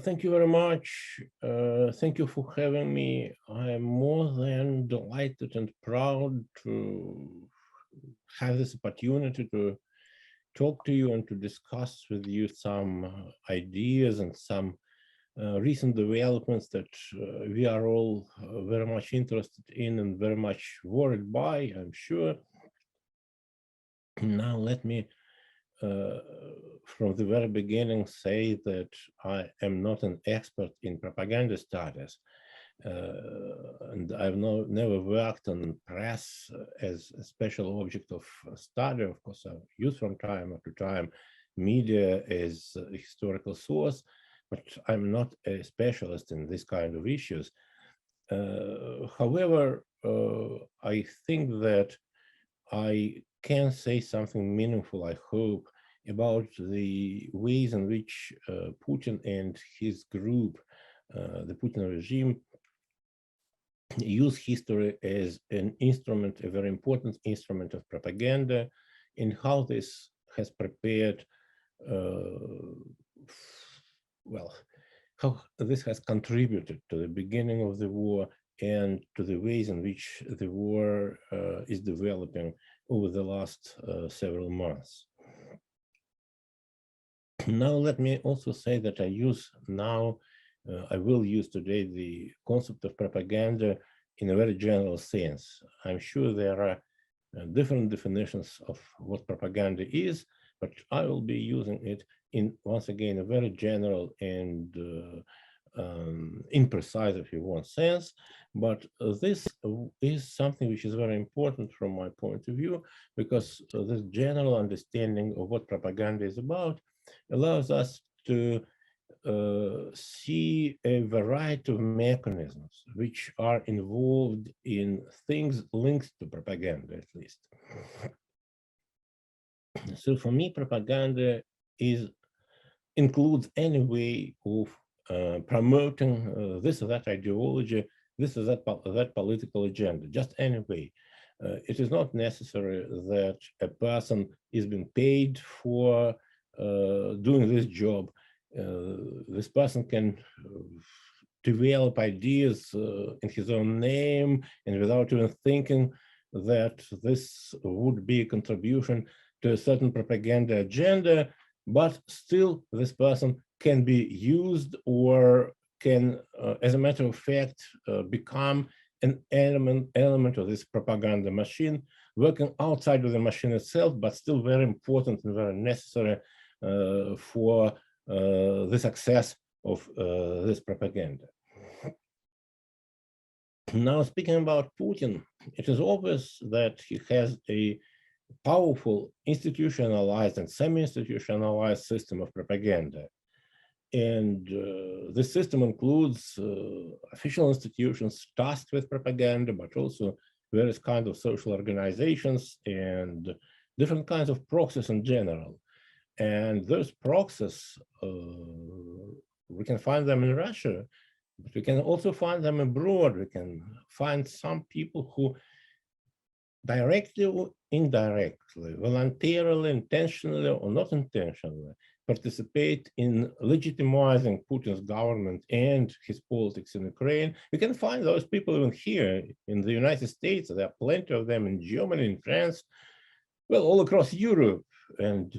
Thank you very much. Thank you for having me. I am more than delighted and proud to have this opportunity to talk to you and to discuss with you some ideas and some recent developments that we are all very much interested in and very much worried by, I'm sure. Now, let me from the very beginning say that I am not an expert in propaganda studies, and I've never worked on press as a special object of study. Of course, I've used from time to time media as a historical source, but I'm not a specialist in this kind of issues. However, I think that I can say something meaningful, I hope, about the ways in which Putin and his group, the Putin regime, use history as an instrument, a very important instrument of propaganda, and how this has prepared, well, how this has contributed to the beginning of the war and to the ways in which the war is developing over the last several months. Now, let me also say that I will use today the concept of propaganda in a very general sense. I'm sure there are different definitions of what propaganda is, but I will be using it in, once again, a very general and imprecise, if you want, sense. But this is something which is very important from my point of view, because this general understanding of what propaganda is about allows us to see a variety of mechanisms which are involved in things linked to propaganda, at least. So for me, propaganda includes any way of promoting this or that ideology, this or that political agenda, just any way. It is not necessary that a person is being paid for doing this job. This person can develop ideas in his own name and without even thinking that this would be a contribution to a certain propaganda agenda, but still this person can be used or can, as a matter of fact, become an element of this propaganda machine, working outside of the machine itself, but still very important and very necessary for the success of this propaganda. Now, speaking about Putin, it is obvious that he has a powerful institutionalized and semi-institutionalized system of propaganda. And this system includes official institutions tasked with propaganda, but also various kinds of social organizations and different kinds of proxies in general. And those proxies, we can find them in Russia, but we can also find them abroad. We can find some people who directly or indirectly, voluntarily, intentionally, or not intentionally, participate in legitimizing Putin's government and his politics in Ukraine. You can find those people even here in the United States. There are plenty of them in Germany, in France, well, all across Europe. And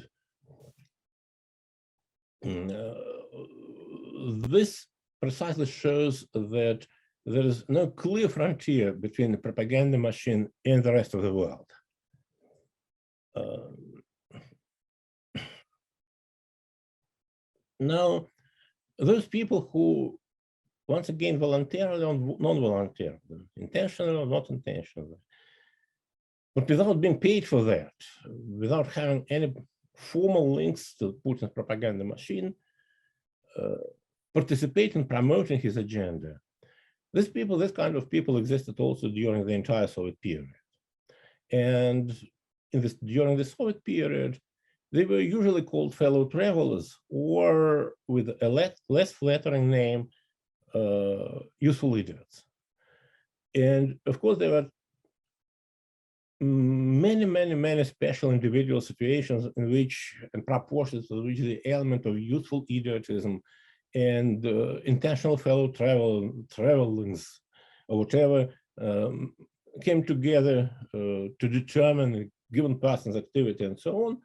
this precisely shows that there is no clear frontier between the propaganda machine and the rest of the world. Now, those people who, once again, voluntarily or non-voluntarily, intentionally or not intentionally, but without being paid for that, without having any formal links to Putin's propaganda machine, participate in promoting his agenda. This kind of people existed also during the entire Soviet period. And during the Soviet period, they were usually called fellow travelers, or with a less flattering name, useful idiots. And of course, there were many special individual situations in which, and proportions in which the element of useful idiotism and intentional fellow travelings or whatever came together to determine a given person's activity and so on.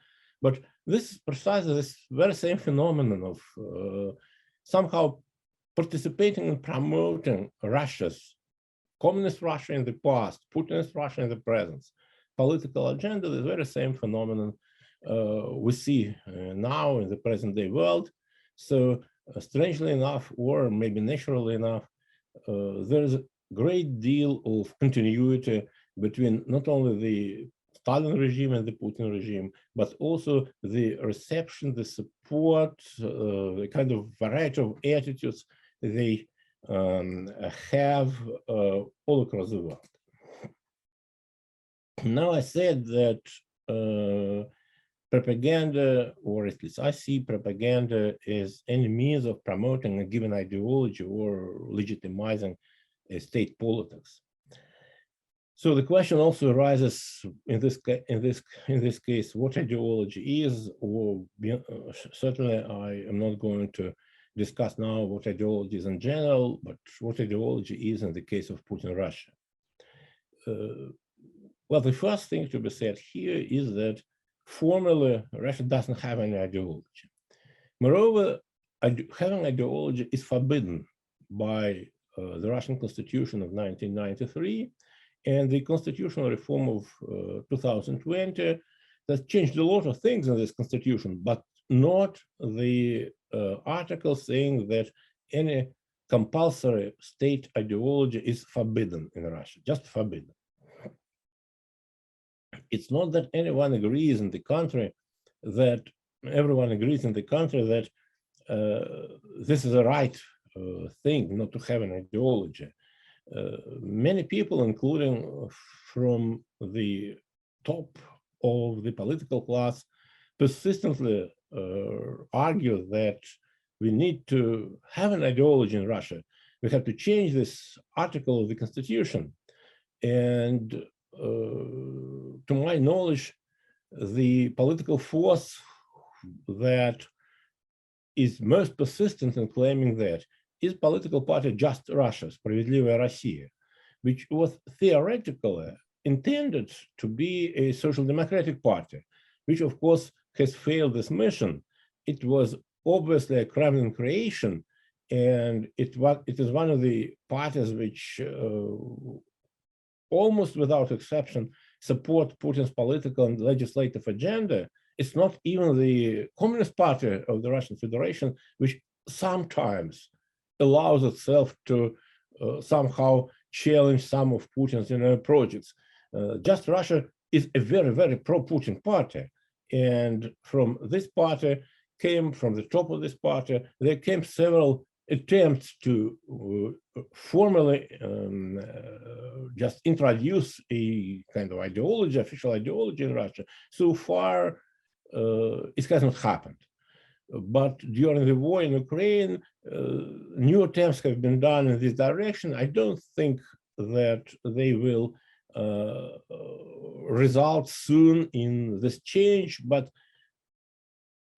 But this precisely this very same phenomenon of somehow participating and promoting Russia's communist Russia in the past, Putin's Russia in the present, political agenda, the very same phenomenon we see now in the present day world. So strangely enough, or maybe naturally enough, there is a great deal of continuity between not only the Stalin regime and the Putin regime, but also the reception, the support, the kind of variety of attitudes they have all across the world. Now I said that propaganda, or at least I see propaganda as any means of promoting a given ideology or legitimizing state politics. So the question also arises in this case, what ideology is, or certainly I am not going to discuss now what ideology is in general, but what ideology is in the case of Putin Russia. Well, the first thing to be said here is that formally Russia doesn't have any ideology. Moreover, having ideology is forbidden by the Russian Constitution of 1993 and the constitutional reform of 2020 that changed a lot of things in this constitution, but not the article saying that any compulsory state ideology is forbidden in Russia, just forbidden. It's not that anyone agrees in the country that everyone agrees in the country that this is a right thing not to have an ideology. Many people, including from the top of the political class, persistently argue that we need to have an ideology in Russia. We have to change this article of the Constitution. And to my knowledge, the political force that is most persistent in claiming that is political party Just Russia, Справедливая Россия, which was theoretically intended to be a social democratic party, which of course has failed this mission. It was obviously a Kremlin creation, and it is one of the parties which almost without exception support Putin's political and legislative agenda. It's not even the Communist Party of the Russian Federation, which sometimes allows itself to somehow challenge some of Putin's projects. Just Russia is a very, very pro-Putin party. And from this party from the top of this party, there came several attempts to formally just introduce a kind of ideology, official ideology in Russia. So far, it hasn't happened. But during the war in Ukraine, new attempts have been done in this direction. I don't think that they will result soon in this change, but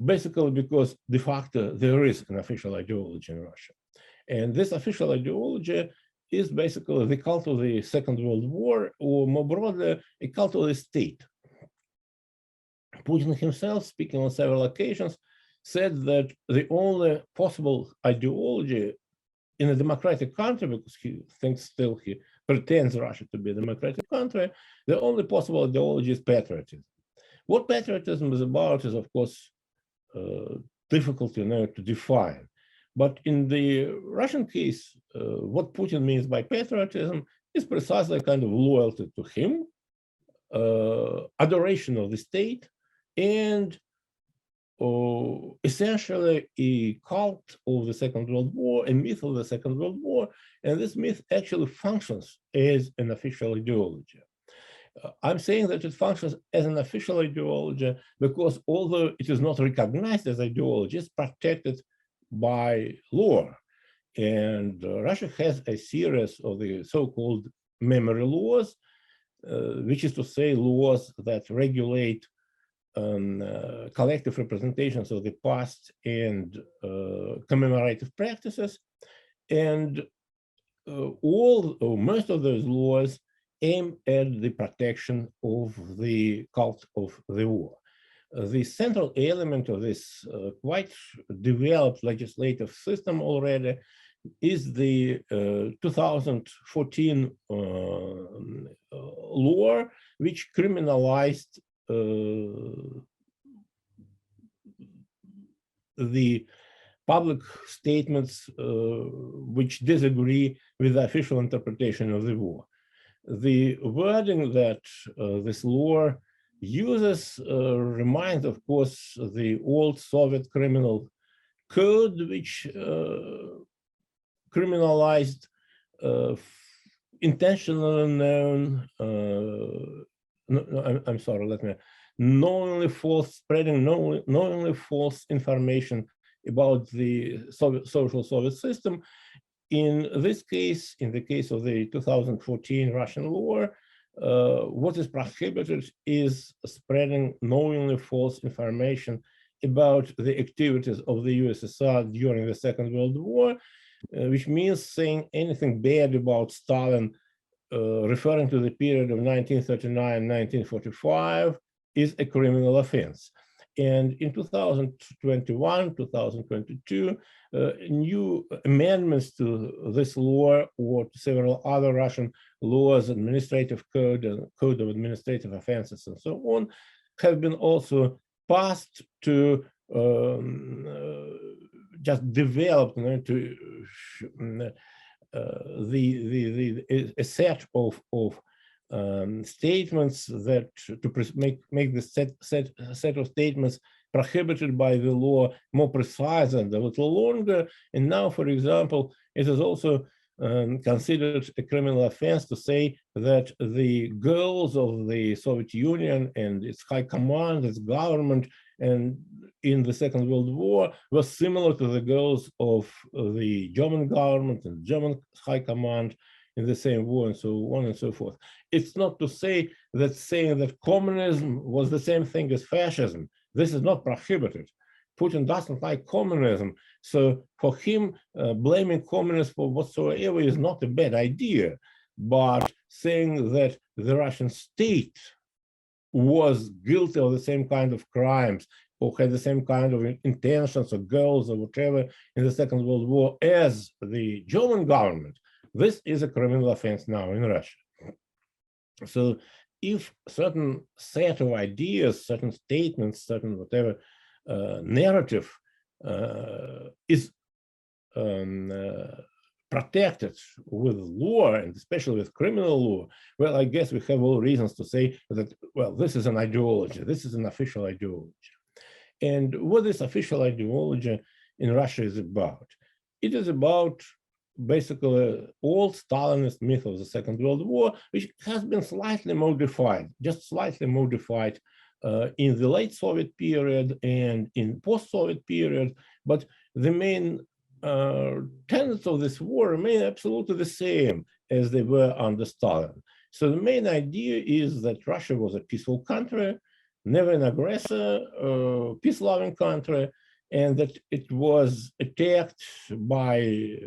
basically because de facto there is an official ideology in Russia. And this official ideology is basically the cult of the Second World War, or more broadly, a cult of the state. Putin himself, speaking on several occasions, said that the only possible ideology in a democratic country, because he thinks still he pretends Russia to be a democratic country, the only possible ideology is patriotism. What patriotism is about is, of course, difficult to define. But in the Russian case, what Putin means by patriotism is precisely a kind of loyalty to him, adoration of the state, and essentially a cult of the Second World War, a myth of the Second World War, and this myth actually functions as an official ideology. I'm saying that it functions as an official ideology because although it is not recognized as ideology, it's protected by law. And Russia has a series of the so-called memory laws, which is to say laws that regulate collective representations of the past and commemorative practices. And all or most of those laws aim at the protection of the cult of the war. The central element of this quite developed legislative system already is the 2014 law, which criminalized the public statements which disagree with the official interpretation of the war. The wording that this law uses reminds, of course, the old Soviet criminal code, which criminalized intentionally known, I'm sorry, knowingly false, spreading knowingly false information about the social Soviet system. In this case, in the case of the 2014 Russian law, what is prohibited is spreading knowingly false information about the activities of the USSR during the Second World War, which means saying anything bad about Stalin, referring to the period of 1939-1945, is a criminal offense. And in 2021, 2022, new amendments to this law or to several other Russian laws, administrative code and code of administrative offenses and so on, have been also passed to just develop a set of statements that to make this set of statements prohibited by the law more precise and a little longer. And now, for example, it is also considered a criminal offense to say that the goals of the Soviet Union and its high command, its government, and in the Second World War were similar to the goals of the German government and German high command in the same war, and so on and so forth. It's not to say that saying that communism was the same thing as fascism. This is not prohibited. Putin doesn't like communism. So for him, blaming communists for whatsoever is not a bad idea. But saying that the Russian state was guilty of the same kind of crimes or had the same kind of intentions or goals or whatever in the Second World War as the German government, this is a criminal offense now in Russia. So if certain set of ideas, certain statements, certain whatever narrative is protected with law, and especially with criminal law, well, I guess we have all reasons to say that, well, this is an ideology, this is an official ideology. And what this official ideology in Russia is about? It is about basically old Stalinist myth of the Second World War, which has been slightly modified, just slightly modified in the late Soviet period and in post-Soviet period, but the main tenets of this war remain absolutely the same as they were under Stalin. So the main idea is that Russia was a peaceful country, never an aggressor, peace-loving country, and that it was attacked by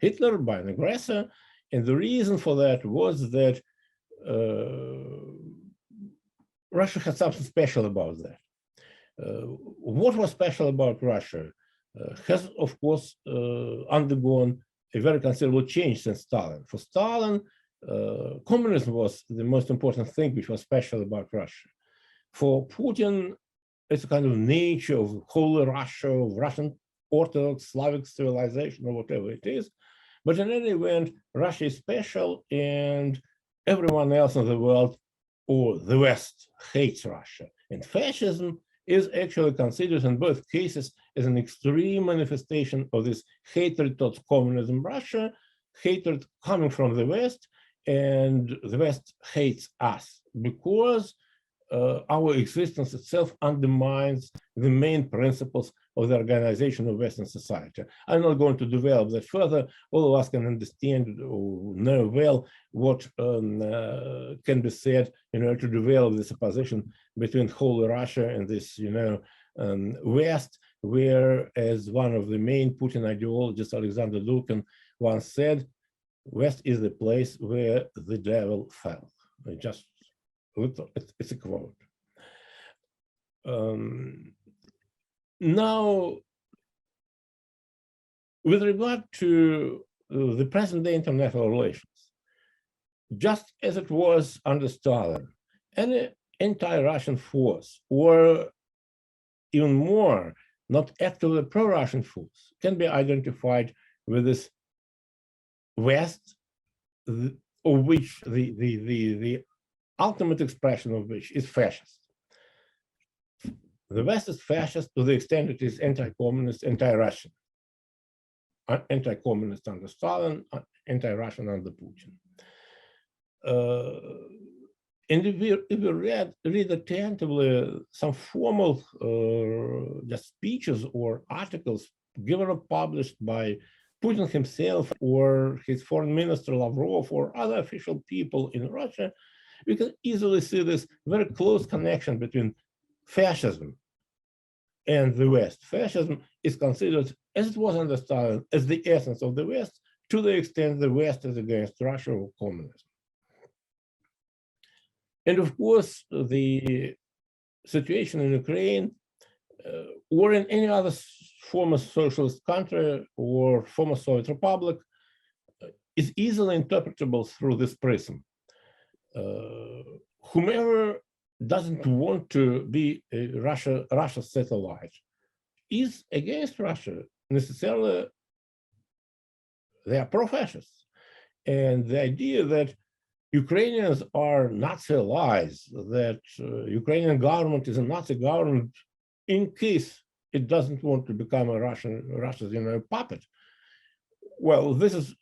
Hitler, by an aggressor, and the reason for that was that Russia had something special about that. What was special about Russia has, of course, undergone a very considerable change since Stalin. For Stalin, communism was the most important thing which was special about Russia. For Putin, it's a kind of nature of holy Russia, of Russian Orthodox Slavic civilization, or whatever it is. But in any event, Russia is special, and everyone else in the world, or the West, hates Russia. And fascism is actually considered in both cases as an extreme manifestation of this hatred towards communism Russia, hatred coming from the West, and the West hates us because our existence itself undermines the main principles of the organization of Western society. I'm not going to develop that further. All of us can understand or know well what can be said, to develop this opposition between Holy Russia and this, West, where, as one of the main Putin ideologists, Alexander Dugin, once said, West is the place where the devil fell. It's a quote. Now, with regard to the present-day international relations, just as it was under Stalin, any anti-Russian force, or even more, not actively pro-Russian force, can be identified with this West, of which the ultimate expression of which is fascist. The West is fascist to the extent it is anti-communist, anti-Russian. Anti-communist under Stalin, anti-Russian under Putin. And if we read attentively some formal just speeches or articles given or published by Putin himself or his foreign minister Lavrov or other official people in Russia, we can easily see this very close connection between fascism and the West. Fascism is considered, as it was under Stalin, as the essence of the West, to the extent the West is against Russia or communism. And of course, the situation in Ukraine or in any other former socialist country or former Soviet republic is easily interpretable through this prism. Whomever doesn't want to be a Russia's satellite is against Russia. Necessarily, they are pro-fascists. And the idea that Ukrainians are Nazi allies, that Ukrainian government is a Nazi government in case it doesn't want to become a Russia's puppet. Well, this is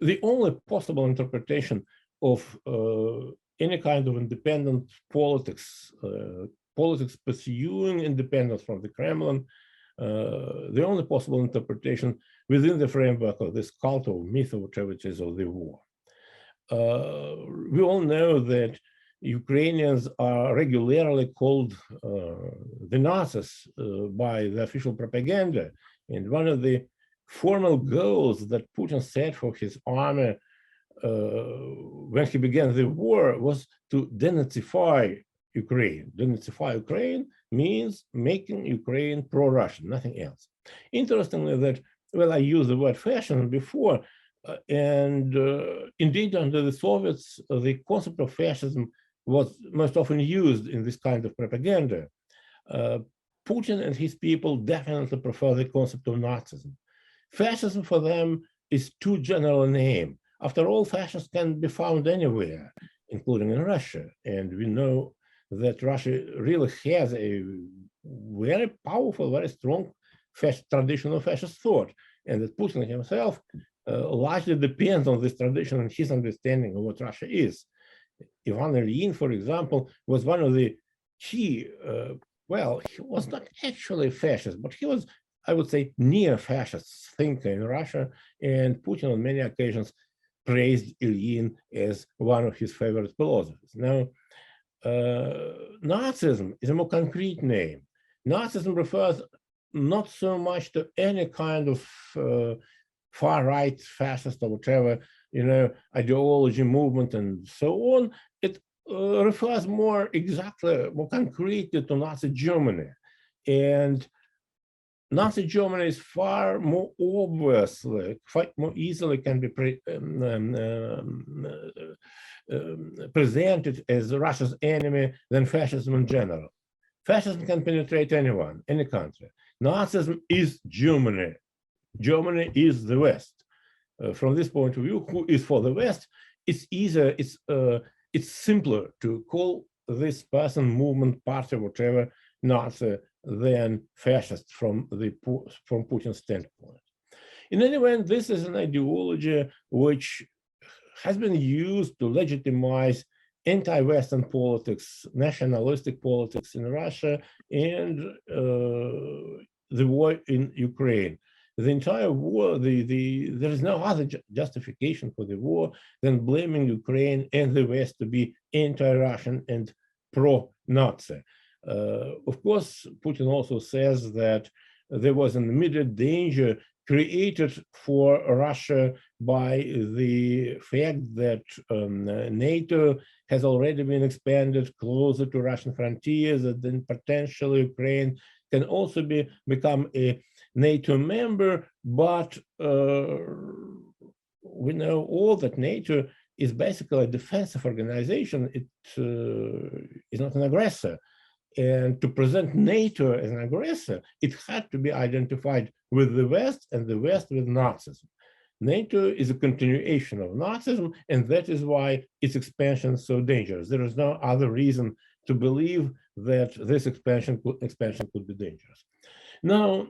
the only possible interpretation of any kind of independent politics, politics pursuing independence from the Kremlin, the only possible interpretation within the framework of this cult or myth or whatever it is of the war. We all know that Ukrainians are regularly called the Nazis by the official propaganda. And one of the formal goals that Putin set for his army when he began the war was to denazify Ukraine. Denazify Ukraine means making Ukraine pro-Russian, nothing else. Interestingly, that, well, I used the word fascism before, and indeed, under the Soviets, the concept of fascism was most often used in this kind of propaganda. Putin and his people definitely prefer the concept of Nazism. Fascism for them is too general a name. After all, fascists can be found anywhere, including in Russia. And we know that Russia really has a very powerful, very strong tradition of fascist thought, and that Putin himself largely depends on this tradition and his understanding of what Russia is. Ivan Ilyin, for example, was one of the key, well, he was not actually a fascist, but he was, I would say, neo-fascist thinker in Russia, and Putin on many occasions praised Ilyin as one of his favorite philosophers. Now, Nazism is a more concrete name. Nazism refers not so much to any kind of far-right fascist or whatever, ideology, movement, and so on. It refers more concretely to Nazi Germany. And Nazi Germany is far more obviously, far more easily can be presented as Russia's enemy than fascism in general. Fascism can penetrate anyone, any country. Nazism is Germany. Germany is the West. From this point of view, who is for the West, it's easier, it's simpler to call this person, movement, party, whatever, Nazi than fascist from Putin's standpoint. In any event, this is an ideology which has been used to legitimize anti-Western politics, nationalistic politics in Russia, and the war in Ukraine. The entire war, there is no other justification for the war than blaming Ukraine and the West to be anti-Russian and pro-Nazi. Of course, Putin also says that there was an immediate danger created for Russia by the fact that NATO has already been expanded closer to Russian frontiers, and then potentially Ukraine can also become a NATO member, but we know all that NATO is basically a defensive organization. It is not an aggressor. And to present NATO as an aggressor, it had to be identified with the West and the West with Nazism. NATO is a continuation of Nazism, and that is why its expansion is so dangerous. There is no other reason to believe that this expansion could be dangerous. Now,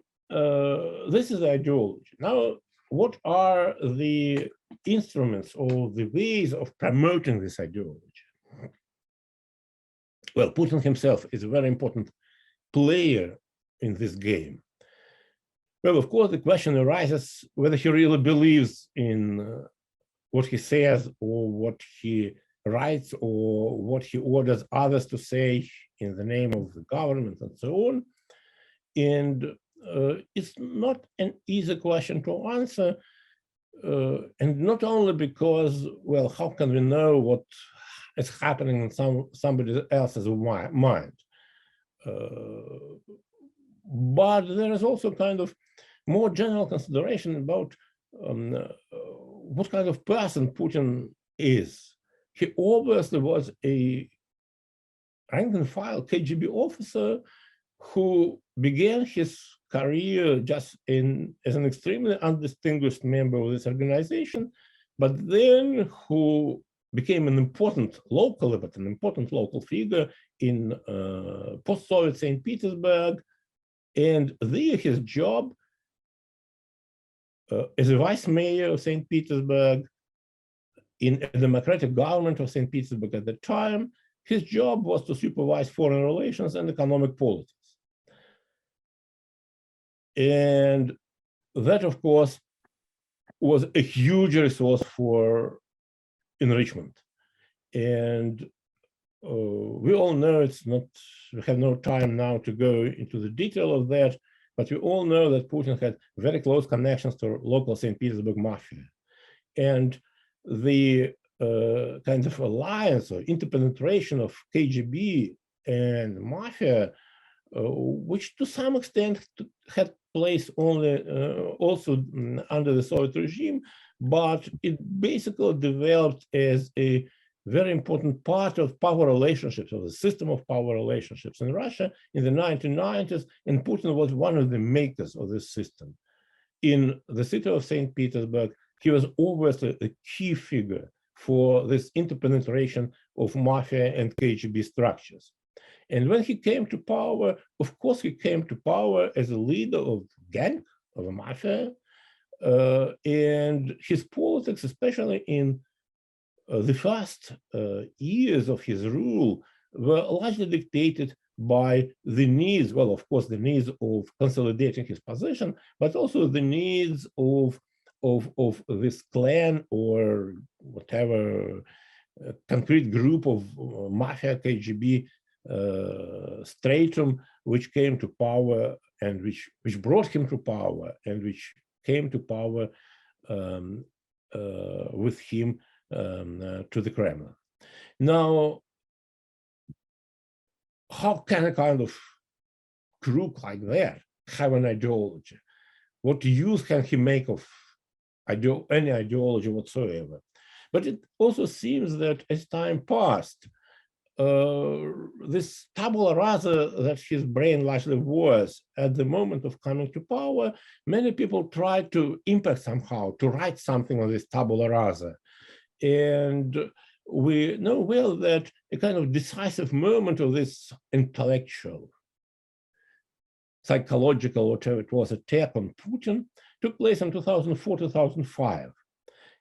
this is the ideology. Now, what are the instruments or the ways of promoting this ideology? Well, Putin himself is a very important player in this game. Well, of course, the question arises whether he really believes in what he says or what he writes or what he orders others to say in the name of the government and so on. And it's not an easy question to answer, and not only because, well, how can we know what is happening in somebody else's mind? But there is also kind of more general consideration about what kind of person Putin is. He obviously was a rank and file KGB officer who began his career just as an extremely undistinguished member of this organization, but then who became an important local figure in post-Soviet St. Petersburg. And there his job as a vice mayor of St. Petersburg in a democratic government of St. Petersburg at the time, his job was to supervise foreign relations and economic politics. And that, of course, was a huge resource for enrichment. And we all know we have no time now to go into the detail of that, but we all know that Putin had very close connections to local St. Petersburg Mafia. And the kind of alliance or interpenetration of KGB and Mafia, which to some extent had place only also under the Soviet regime, but it basically developed as a very important part of power relationships, of the system of power relationships in Russia in the 1990s, and Putin was one of the makers of this system. In the city of St. Petersburg, he was obviously a key figure for this interpenetration of Mafia and KGB structures. And when he came to power, of course, he came to power as a leader of gang, of a Mafia, and his politics, especially in the first years of his rule, were largely dictated by the needs, well, of course, the needs of consolidating his position, but also the needs of this clan or whatever concrete group of Mafia KGB stratum, which came to power and which brought him to power and which came to power with him to the Kremlin. Now, how can a kind of group like that have an ideology? What use can he make of any ideology whatsoever? But it also seems that as time passed, this tabula rasa that his brain largely was at the moment of coming to power, many people tried to impact somehow, to write something on this tabula rasa. And we know well that a kind of decisive moment of this intellectual, psychological, whatever it was, attack on Putin took place in 2004, 2005,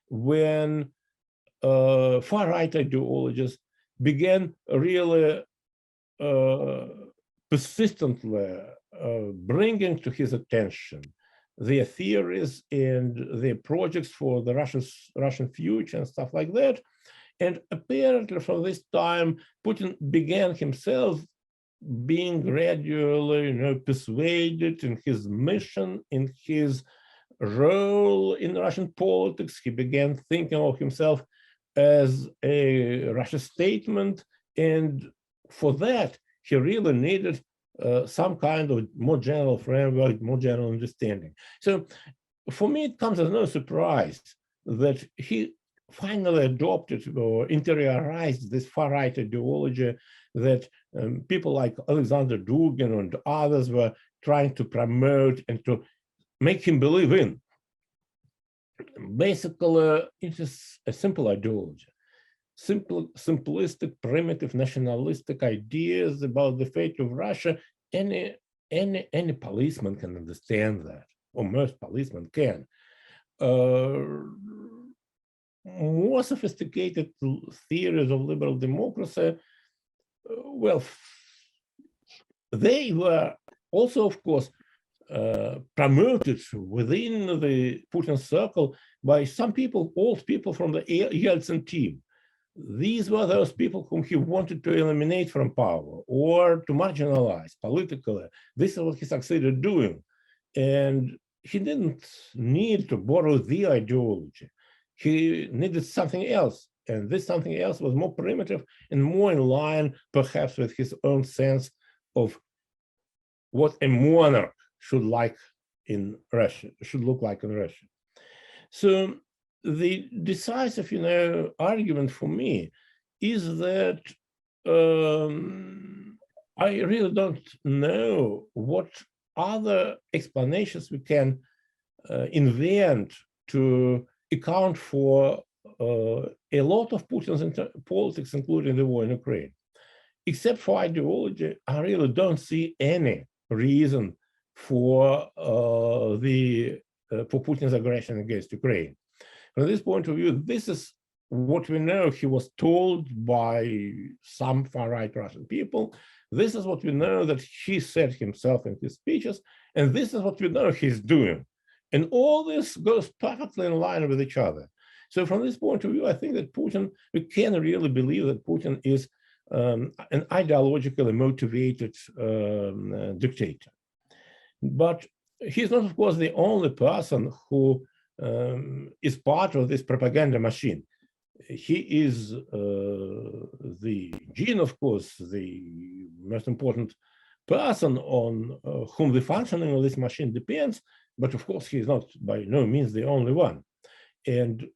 when far-right ideologists began really persistently bringing to his attention their theories and their projects for the Russian future and stuff like that. And apparently from this time, Putin began himself being gradually, persuaded in his mission, in his role in Russian politics. He began thinking of himself as a Russian statesman, and for that, he really needed some kind of more general framework, more general understanding. So for me, it comes as no surprise that he finally adopted or interiorized this far-right ideology that people like Alexander Dugin and others were trying to promote and to make him believe in. Basically, it is a simple ideology. Simplistic, primitive, nationalistic ideas about the fate of Russia. Any policeman can understand that, or most policemen can. More sophisticated theories of liberal democracy, well, they were also, of course, promoted within the Putin circle by some people, old people from the Elson team. These were those people whom he wanted to eliminate from power or to marginalize politically. This is what he succeeded doing. And he didn't need to borrow the ideology. He needed something else. And this something else was more primitive and more in line, perhaps, with his own sense of what a monarch should like in Russia, should look like in Russia. So the decisive, argument for me is that I really don't know what other explanations we can invent to account for a lot of Putin's politics, including the war in Ukraine. Except for ideology, I really don't see any reason for Putin's aggression against Ukraine. From this point of view, this is what we know he was told by some far-right Russian people. This is what we know that he said himself in his speeches, and this is what we know he's doing. And all this goes perfectly in line with each other. So from this point of view, I think that Putin, we can really believe that Putin is an ideologically motivated dictator. But he's not, of course, the only person who is part of this propaganda machine. He is the gene, of course, the most important person on whom the functioning of this machine depends, but of course he is not by no means the only one. And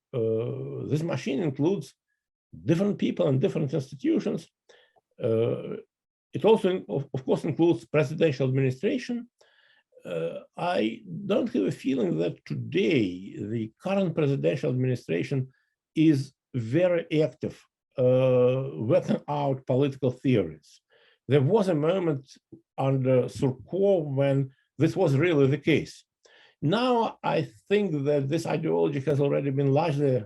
this machine includes different people and different institutions. It also, of course, includes presidential administration. I don't have a feeling that today the current presidential administration is very active working out political theories. There was a moment under Surkov when this was really the case. Now I think that this ideology has already been largely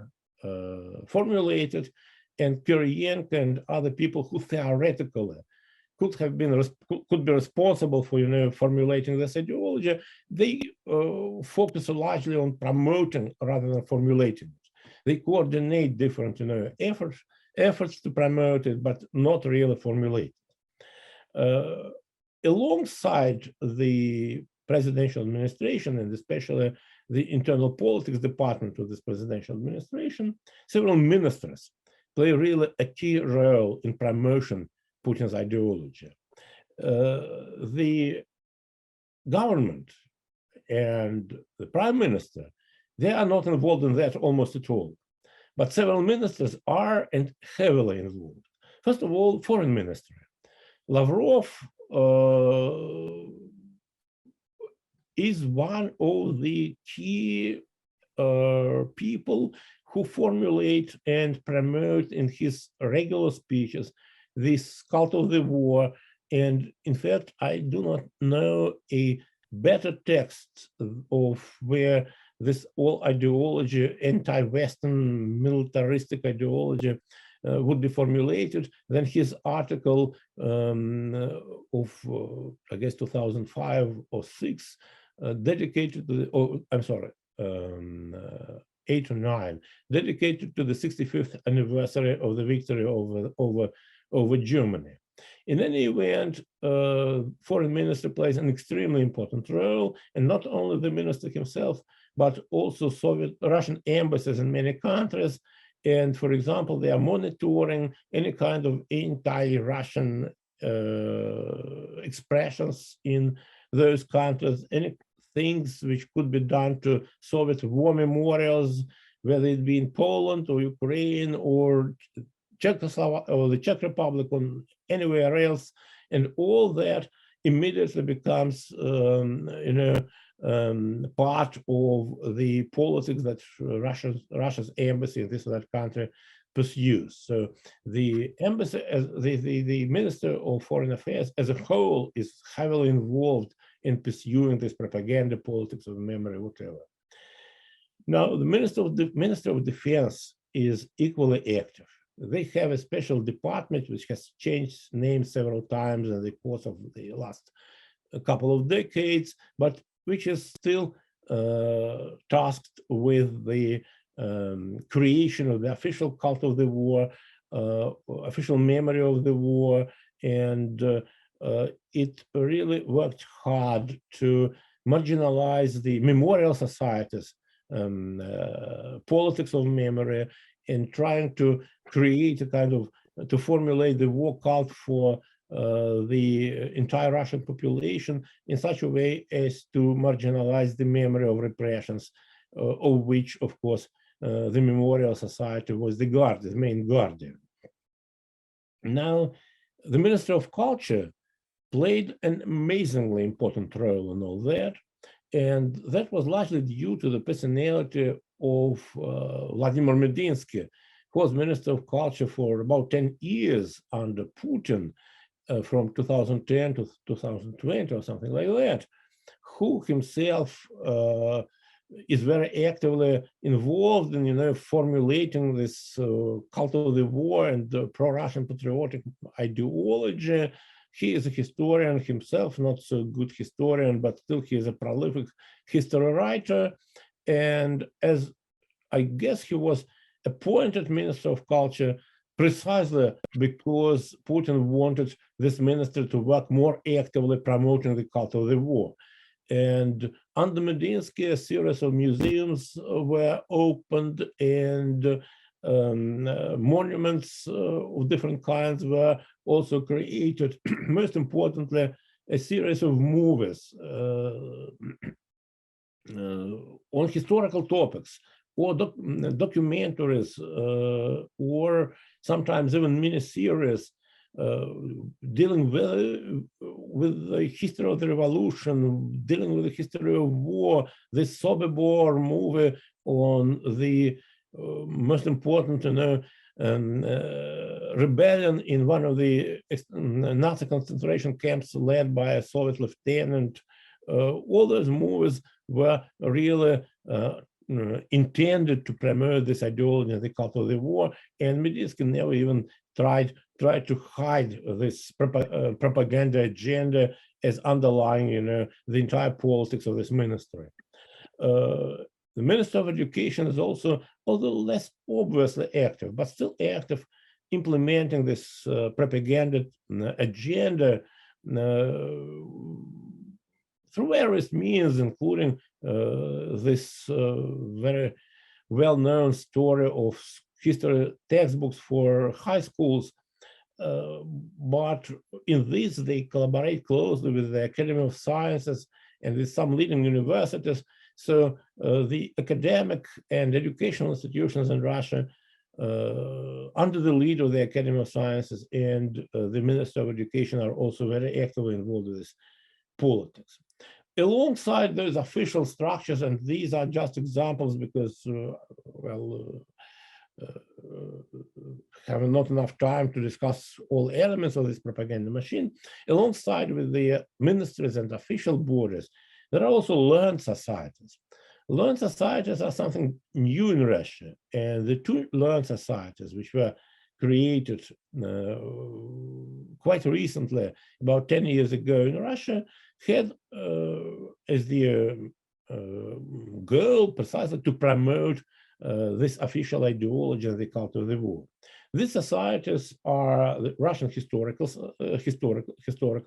formulated, and Kiriyenko and other people who theoretically could be responsible for formulating this ideology, they focus largely on promoting rather than formulating it. They coordinate different efforts to promote it, but not really formulate it. Alongside the presidential administration, and especially the internal politics department of this presidential administration, several ministers play really a key role in promotion Putin's ideology. The government and the prime minister, they are not involved in that almost at all. But several ministers are and heavily involved. First of all, foreign ministry. Lavrov is one of the key people who formulate and promote in his regular speeches this cult of the war. And in fact, I do not know a better text of where this whole ideology, anti-Western militaristic ideology, would be formulated, then his article of, I guess, 2005 or 6, dedicated to the, oh, I'm sorry, 8 or 9, dedicated to the 65th anniversary of the victory over Germany. In any event, foreign minister plays an extremely important role, and not only the minister himself, but also Russian embassies in many countries. And for example, they are monitoring any kind of anti-Russian expressions in those countries, any things which could be done to Soviet war memorials, whether it be in Poland or Ukraine or Czechoslovakia or the Czech Republic or anywhere else, and all that immediately becomes, part of the politics that Russia's embassy in this or that country pursues. So the embassy, the Minister of Foreign Affairs as a whole, is heavily involved in pursuing this propaganda, politics of memory, whatever. Now, the Minister of Defense is equally active. They have a special department which has changed names several times in the course of the last couple of decades, but which is still tasked with the creation of the official cult of the war, official memory of the war, and it really worked hard to marginalize the memorial societies, politics of memory, and trying to create a kind of, to formulate the war cult for the entire Russian population in such a way as to marginalize the memory of repressions, of which, of course, the Memorial Society was the main guardian. Now, the Minister of Culture played an amazingly important role in all that, and that was largely due to the personality of Vladimir Medinsky, who was Minister of Culture for about 10 years under Putin, from 2010 to 2020 or something like that, who himself is very actively involved in formulating this cult of the war and pro-Russian patriotic ideology. He is a historian himself, not so good historian, but still he is a prolific history writer. And as I guess he was appointed Minister of Culture precisely because Putin wanted this minister to work more actively promoting the cult of the war. And under Medinsky, a series of museums were opened, and monuments of different kinds were also created. Most importantly, a series of movies on historical topics, or documentaries, or sometimes even miniseries dealing with the history of the revolution, dealing with the history of war. This Sobibor movie on the most important, rebellion in one of the Nazi concentration camps led by a Soviet lieutenant. All those movies were really intended to promote this ideology and the cult of the war, and Medinsky never even tried to hide this propaganda agenda as underlying, the entire politics of this ministry. The Minister of Education is also, although less obviously active, but still active, implementing this propaganda agenda through various means, including this very well-known story of history textbooks for high schools. But in this, they collaborate closely with the Academy of Sciences and with some leading universities. So the academic and educational institutions in Russia, under the lead of the Academy of Sciences and the Minister of Education, are also very actively involved with this politics. Alongside those official structures, and these are just examples because, having not enough time to discuss all elements of this propaganda machine, alongside with the ministries and official bodies, there are also learned societies. Learned societies are something new in Russia, and the two learned societies, which were created quite recently, about 10 years ago in Russia, had as the goal precisely to promote this official ideology and the cult of the war. These societies are the Russian historical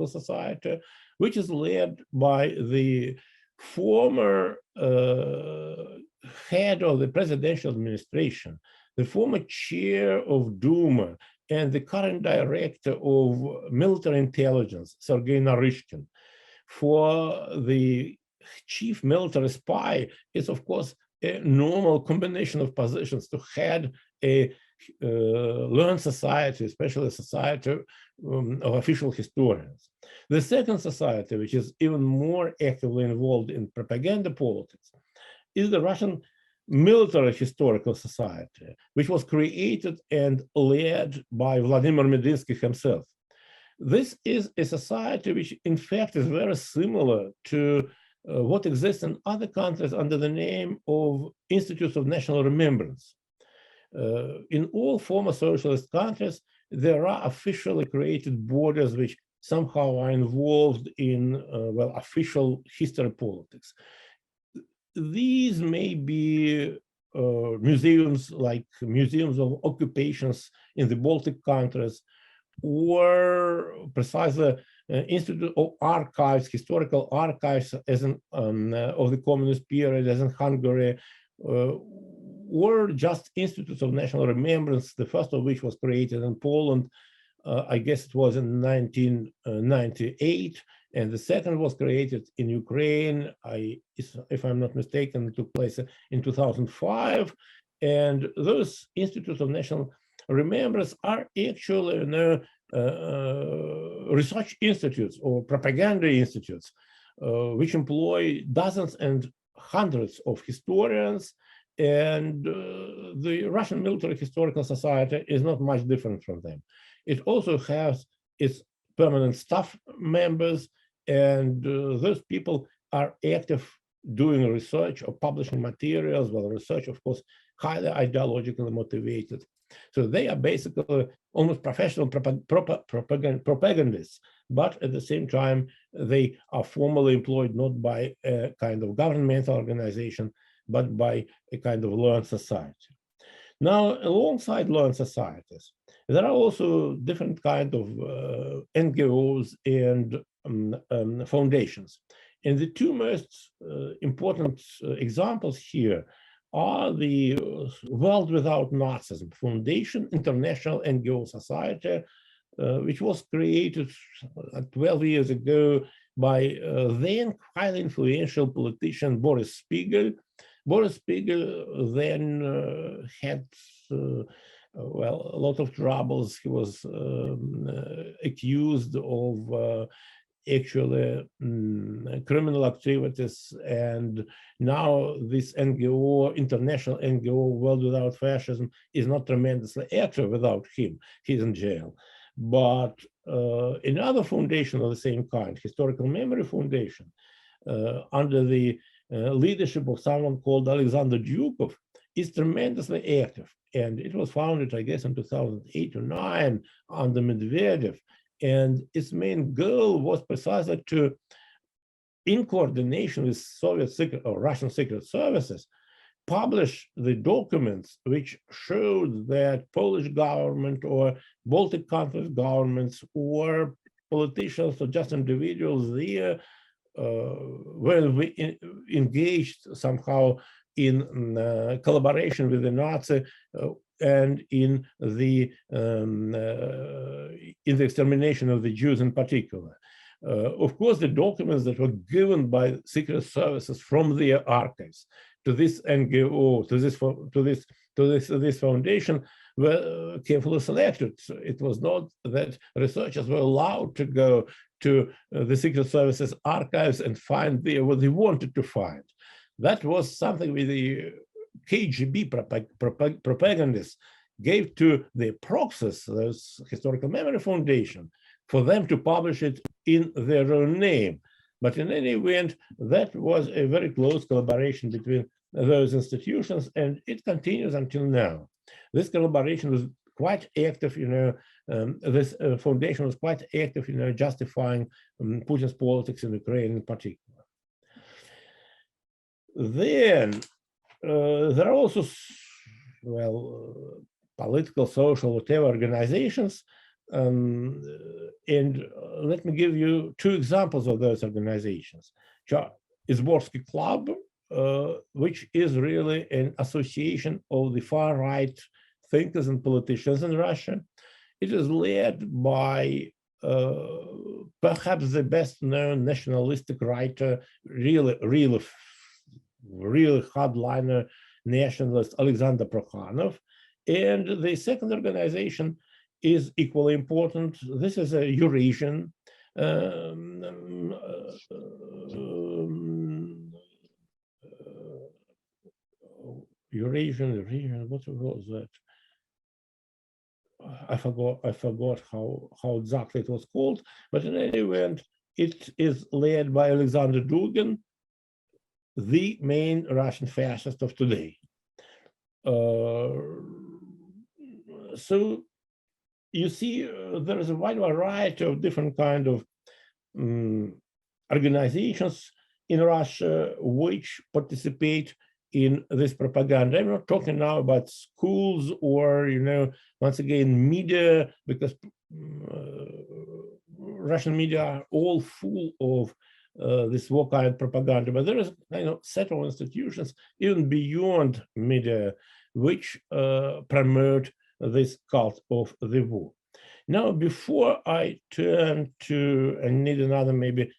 society, which is led by the former head of the presidential administration, the former chair of Duma, and the current director of military intelligence, Sergei Naryshkin. For the chief military spy, it's of course a normal combination of positions to head a learned society, especially a society of official historians. The second society, which is even more actively involved in propaganda politics, is the Russian Military Historical Society, which was created and led by Vladimir Medinsky himself. This is a society which, in fact, is very similar to what exists in other countries under the name of Institutes of National Remembrance. In all former socialist countries, there are officially created borders which somehow are involved in, well, official history politics. These may be museums like museums of occupations in the Baltic countries, or precisely Institute of Archives, historical archives as in, of the communist period, as in Hungary, or just Institutes of National Remembrance, the first of which was created in Poland, I guess it was in 1998, and the second was created in Ukraine, if I'm not mistaken, it took place in 2005. And those Institutes of National Remembrance are actually, you know, research institutes or propaganda institutes, which employ dozens and hundreds of historians. And the Russian Military Historical Society is not much different from them. It also has its permanent staff members, and those people are active doing research or publishing materials. Well, research, of course, highly ideologically motivated. So they are basically almost professional propagandists, but at the same time, they are formally employed not by a kind of governmental organization, but by a kind of learned society. Now, alongside learned societies, there are also different kinds of NGOs and foundations. And the two most important examples here are the World Without Nazism Foundation, International NGO Society, which was created 12 years ago by then highly influential politician Boris Spiegel. Boris Spiegel then had well, a lot of troubles. He was accused of actually criminal activities, and now this NGO, international NGO, World Without Fascism, is not tremendously active without him. He's in jail. But another foundation of the same kind, Historical Memory Foundation, under the leadership of someone called Alexander Dukov, is tremendously active. And it was founded, I guess, in 2008 or 2009 under Medvedev. And its main goal was precisely to, in coordination with Soviet secret or Russian secret services, publish the documents which showed that Polish government or Baltic countries governments or politicians or just individuals there were engaged somehow in collaboration with the Nazi and in the extermination of the Jews in particular. Of course, the documents that were given by secret services from their archives to this NGO, to this foundation, were carefully selected. So it was not that researchers were allowed to go to the secret services archives and find there what they wanted to find. That was something with the KGB propagandists gave to the proxies, those Historical Memory Foundation, for them to publish it in their own name. But in any event, that was a very close collaboration between those institutions, and it continues until now. This collaboration was quite active, this foundation was quite active, justifying Putin's politics in Ukraine in particular. Then there are also, political, social, whatever organizations. And let me give you two examples of those organizations. Izborsky Club, which is really an association of the far-right thinkers and politicians in Russia. It is led by perhaps the best-known nationalistic writer, really hardliner nationalist Alexander Prokhanov. And the second organization is equally important. This is a Eurasian Eurasian, what was that? I forgot how exactly it was called, but in any event, it is led by Alexander Dugin, the main Russian fascist of today. So you see, there is a wide variety of different kind of organizations in Russia which participate in this propaganda. I'm not talking now about schools or, once again, media, because Russian media are all full of this war kind of propaganda. But there is a set of institutions, even beyond media, which promote this cult of the war. Now, before I turn to, I need another maybe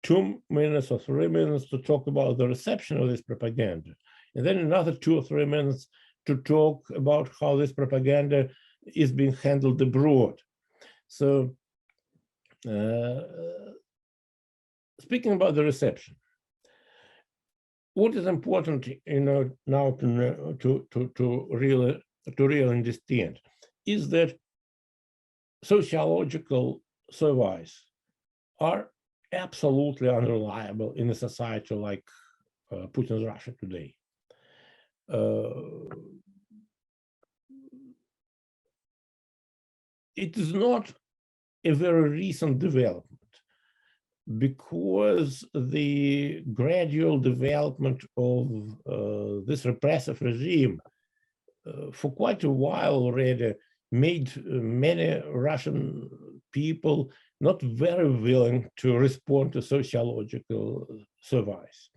2 minutes or 3 minutes to talk about the reception of this propaganda, and then another 2 or 3 minutes to talk about how this propaganda is being handled abroad. So, speaking about the reception, what is important, now to really understand is that sociological surveys are absolutely unreliable in a society like Putins Russia today. It is not a very recent development, because the gradual development of this repressive regime for quite a while already made many Russian people not very willing to respond to sociological surveys.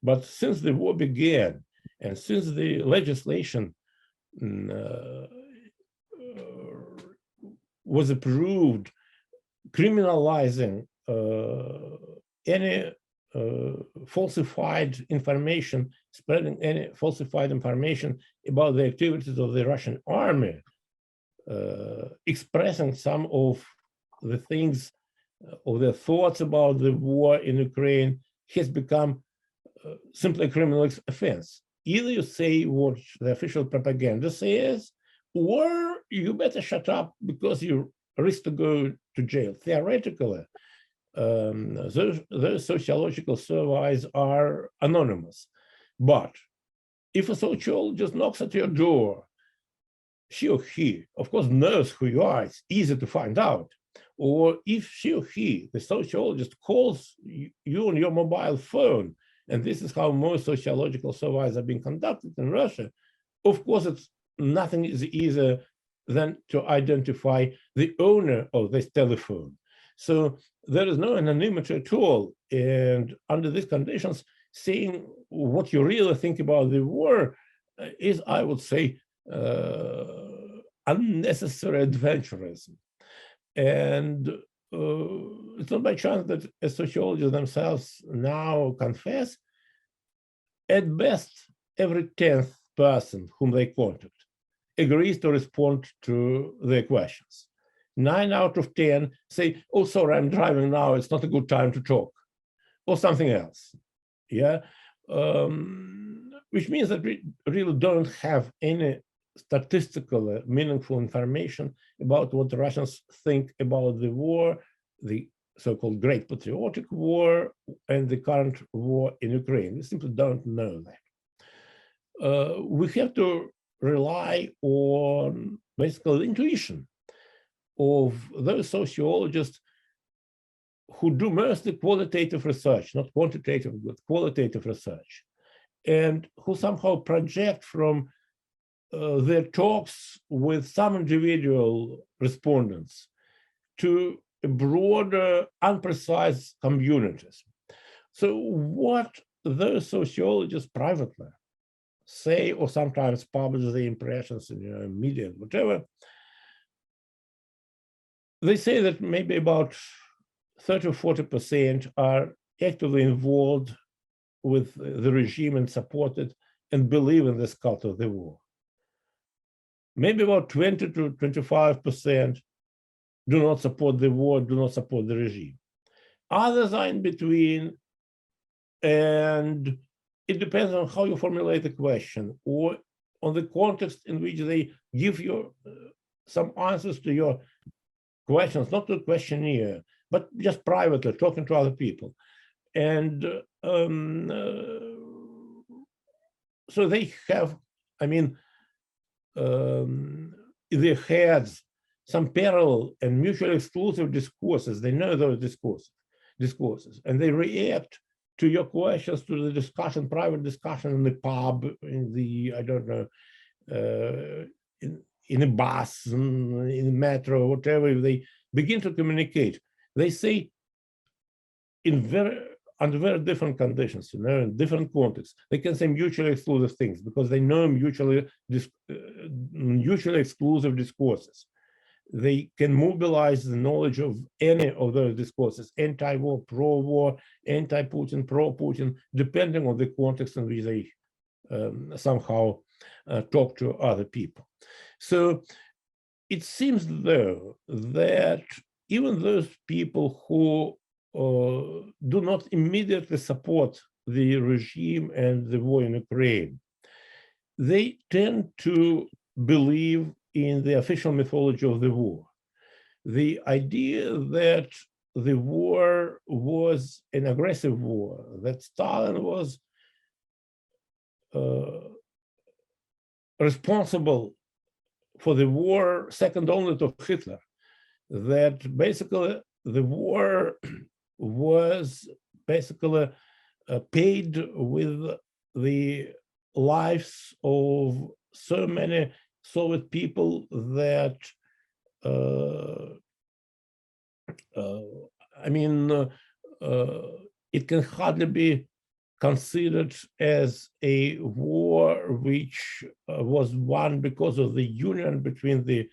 But since the war began, and since the legislation was approved criminalizing any falsified information, spreading any falsified information about the activities of the Russian army, expressing some of the things or their thoughts about the war in Ukraine, has become simply a criminal offense. Either you say what the official propaganda says, or you better shut up because you risk to go to jail. Theoretically, those sociological surveys are anonymous. But if a sociologist knocks at your door, she or he, of course, knows who you are. It's easy to find out. Or if she or he, the sociologist, calls you on your mobile phone, and this is how most sociological surveys are being conducted in Russia, of course, nothing is easier than to identify the owner of this telephone. So there is no anonymity at all. And under these conditions, saying what you really think about the war is, I would say, unnecessary adventurism. And it's not by chance that as sociologists themselves now confess, at best, every 10th person whom they contact agrees to respond to their questions. 9 out of 10 say, oh, sorry, I'm driving now, it's not a good time to talk, or something else. Yeah, which means that we really don't have any statistical meaningful information about what the Russians think about the war, the so-called Great Patriotic War, and the current war in Ukraine. We simply don't know that. We have to rely on basically intuition of those sociologists who do mostly qualitative research, not quantitative, but qualitative research, and who somehow project from their talks with some individual respondents to a broader, unprecise communities. So what those sociologists privately say, or sometimes publish their impressions in media, whatever, they say that maybe about 30 or 40% are actively involved with the regime and support it and believe in this cult of the war. Maybe about 20 to 25% do not support the war, do not support the regime. Others are in between, and it depends on how you formulate the question or on the context in which they give you some answers to your questions, not to the questionnaire, but just privately talking to other people. And so they have, I mean, in their heads, some parallel and mutually exclusive discourses. They know those discourses, and they react to your questions, to the discussion, private discussion in the pub, in the, I don't know, in a bus, in a metro, whatever. They begin to communicate. They say under very different conditions, in different contexts. They can say mutually exclusive things because they know mutually exclusive discourses. They can mobilize the knowledge of any of those discourses, anti-war, pro-war, anti-Putin, pro-Putin, depending on the context in which they somehow talk to other people. So it seems, though, that even those people who do not immediately support the regime and the war in Ukraine, they tend to believe in the official mythology of the war. The idea that the war was an aggressive war, that Stalin was responsible for the war second only to Hitler, that basically the war was basically paid with the lives of so many Soviet people that it can hardly be considered as a war which was won because of the union between the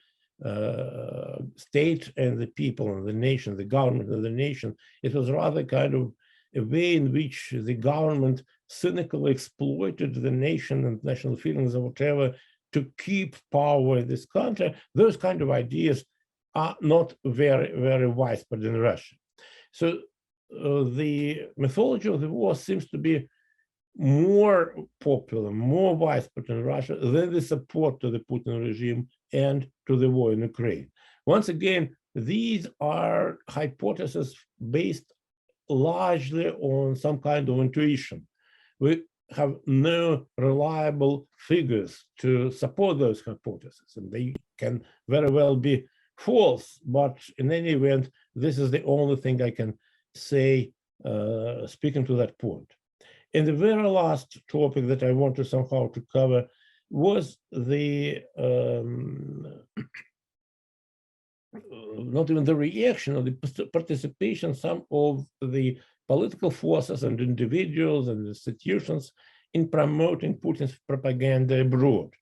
state and the people and the nation, the government and the nation. It was rather kind of a way in which the government cynically exploited the nation and national feelings or whatever to keep power in this country. Those kind of ideas are not very, very widespread in Russia. So the mythology of the war seems to be more popular, more widespread in Russia than the support to the Putin regime and to the war in Ukraine. Once again, these are hypotheses based largely on some kind of intuition. We have no reliable figures to support those hypotheses, and they can very well be false, but in any event, this is the only thing I can say speaking to that point. And the very last topic that I want to somehow to cover was the not even the reaction or the participation some of the political forces and individuals and institutions in promoting Putin's propaganda abroad.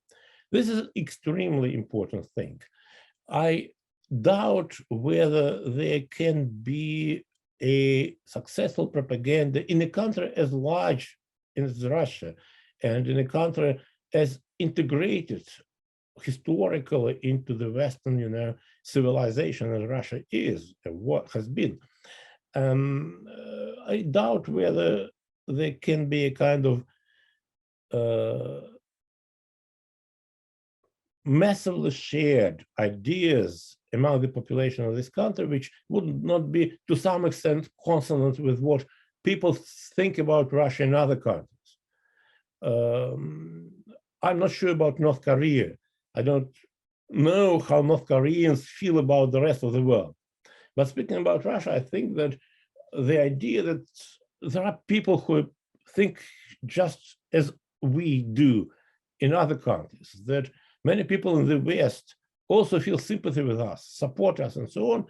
This is an extremely important thing. I doubt whether there can be a successful propaganda in a country as large as Russia and in a country as integrated historically into the Western, civilization as Russia is and what has been. I doubt whether there can be a kind of massively shared ideas among the population of this country, which would not be to some extent consonant with what people think about Russia in other countries. I'm not sure about North Korea. I don't know how North Koreans feel about the rest of the world. But speaking about Russia, I think that the idea that there are people who think just as we do in other countries, that many people in the West also feel sympathy with us, support us, and so on,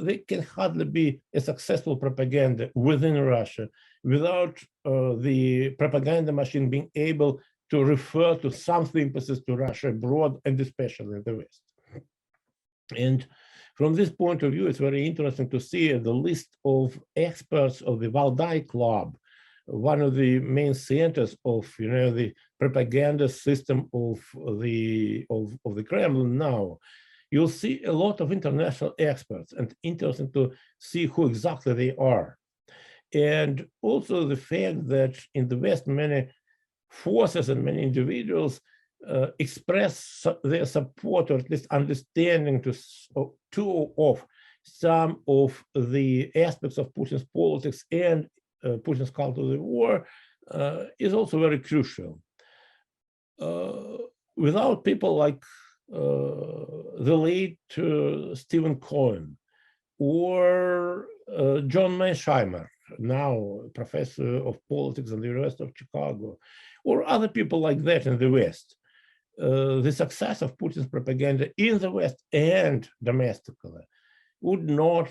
they can hardly be a successful propaganda within Russia without the propaganda machine being able to refer to some sympathies to Russia abroad and especially in the West. And from this point of view, it's very interesting to see the list of experts of the Valdai Club, one of the main centers of the propaganda system of the Kremlin now. You'll see a lot of international experts, and interesting to see who exactly they are. And also the fact that in the West, many forces and many individuals express their support, or at least understanding of some of the aspects of Putin's politics and Putin's call to the war is also very crucial. Without people like the late Stephen Cohen or John Mearsheimer, now professor of politics at the University of Chicago, or other people like that in the West, the success of Putin's propaganda in the West and domestically would not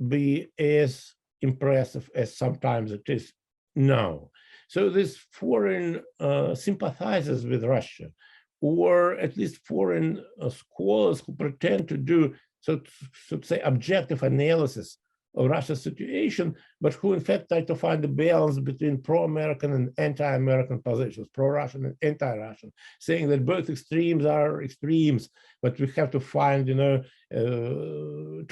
be as impressive as sometimes it is now. So these foreign sympathizers with Russia, or at least foreign scholars who pretend to do, so to say, objective analysis of Russia's situation, but who in fact try to find a balance between pro-American and anti-American positions, pro-Russian and anti-Russian, saying that both extremes are extremes, but we have to find, to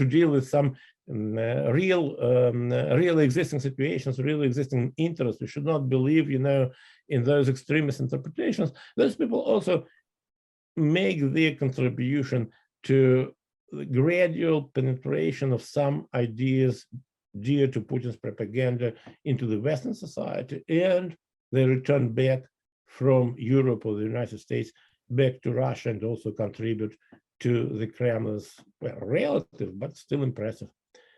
deal with some real existing situations, real existing interests. We should not believe, in those extremist interpretations. Those people also make their contribution to the gradual penetration of some ideas dear to Putin's propaganda into the Western society, and they return back from Europe or the United States back to Russia and also contribute to the Kremlin's, well, relative but still impressive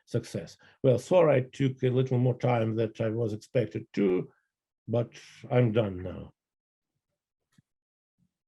success. Well, sorry I took a little more time than I was expected to, but I'm done now.